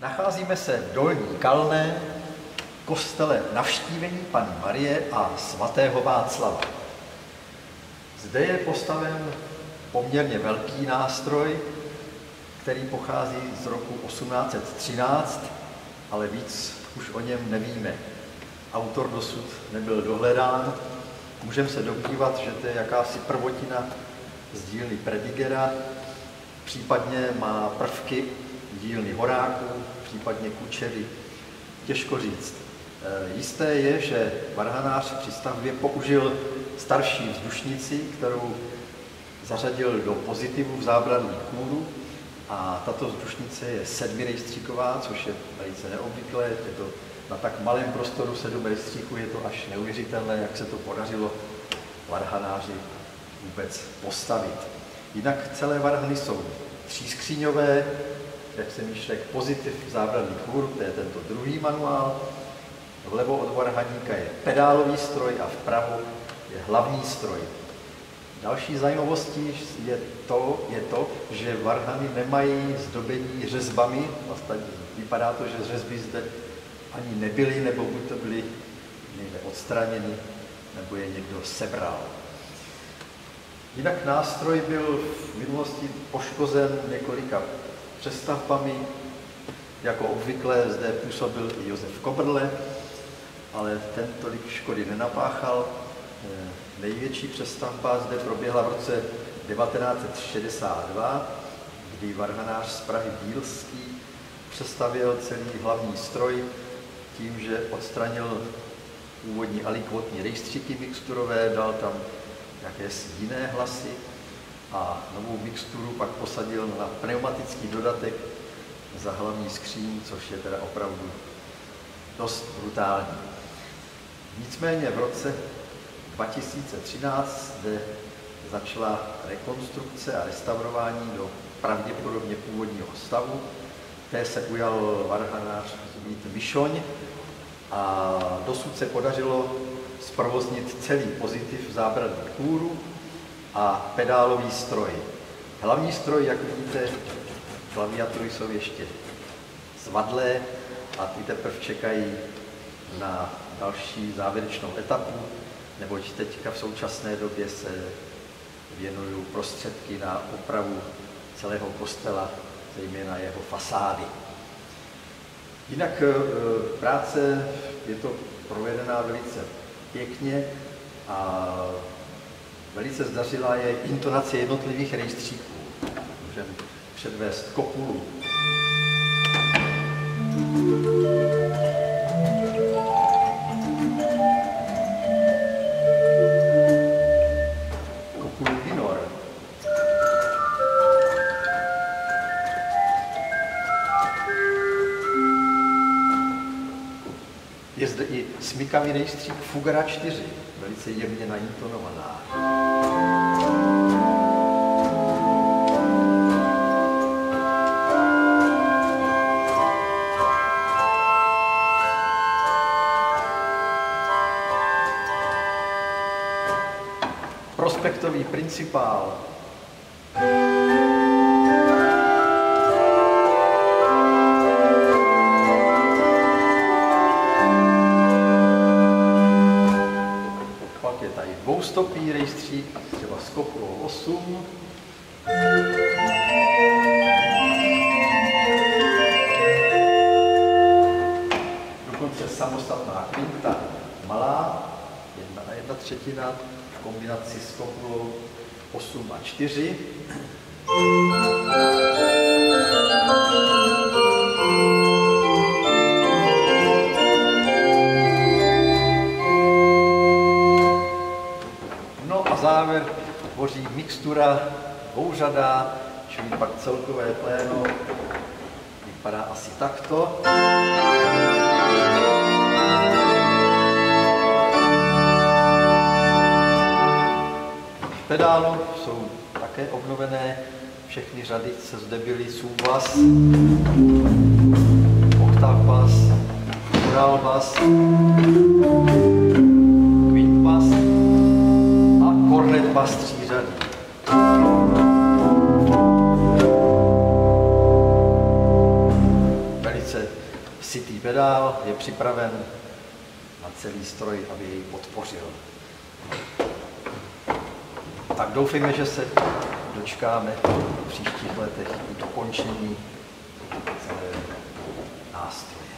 Nacházíme se v Dolní Kalné, kostele Navštívení Panny Marie a svatého Václava. Zde je postaven poměrně velký nástroj, který pochází z roku 1813, ale víc už o něm nevíme. Autor dosud nebyl dohledán. Můžeme se domnívat, že to je jakási prvotina z dílny Predigera, případně má prvky dílny Horáků, případně Kučery. Těžko říct. Jisté je, že varhanář při stavbě použil starší vzdušnici, kterou zařadil do pozitivu v zábradlí kůru, a tato vzdušnice je 7rejstříková, což je velice neobvyklé. Je to na tak malém prostoru 7 rejstříků, je to až neuvěřitelné, jak se to podařilo varhanáři vůbec postavit. Jinak celé varhany jsou třískříňové, jak jsem již řekl, pozitiv zábradlí kůru, to je tento druhý manuál. Vlevo od varhaníka je pedálový stroj a vpravo je hlavní stroj. Další zajímavostí je to, že varhany nemají zdobení řezbami. Vlastně vypadá to, že řezby zde ani nebyly, nebo buď to byly někde odstraněny, nebo je někdo sebral. Jinak nástroj byl v minulosti poškozen několika přestavbami. Jako obvykle zde působil i Josef Kobrle, ale ten tolik škody nenapáchal. Největší přestavba zde proběhla v roce 1962, kdy varhanář z Prahy Bílský přestavil celý hlavní stroj tím, že odstranil původní alikvotní rejstříky mixturové, dal tam jakési jiné hlasy a novou mixturu pak posadil na pneumatický dodatek za hlavní skříň, což je teda opravdu dost brutální. Nicméně v roce 2013 zde začala rekonstrukce a restaurování do pravděpodobně původního stavu. Té se ujal varhanář Vít Myšoň a dosud se podařilo zprovoznit celý pozitiv zábradlí kůru a pedálový stroj. Hlavní stroj, jak vidíte, klaviatury jsou ještě zvadlé a ty teprve čekají na další závěrečnou etapu, neboť teďka v současné době se věnují prostředky na opravu celého kostela, zejména jeho fasády. Jinak práce je to provedená velice pěkně a velice zdařilá je intonace jednotlivých rejstříků. Můžeme předvést kopulu. Kopulu minor. Je zde i smykavý rejstřík Fugara 4, velice jemně naintonovaná. Prospektový principál. Pak je tady dvoustopý rejstřík, třeba s kopulou 8. Dokonce samostatná kvinta malá, 1/1 v kombinaci s kopulou 8 a 4. No a závěr tvoří mixtura dvouřadá, čili pak celkové pléno vypadá asi takto. Pedálu jsou také obnovené, všechny řady se zde byly súbas, oktav bas, choral bas, quint bas a kornet bas 3 řady. Velice sytý pedál, je připraven na celý stroj, aby jej podpořil. Tak doufejme, že se dočkáme v příštích letech i dokončení celé nástroje.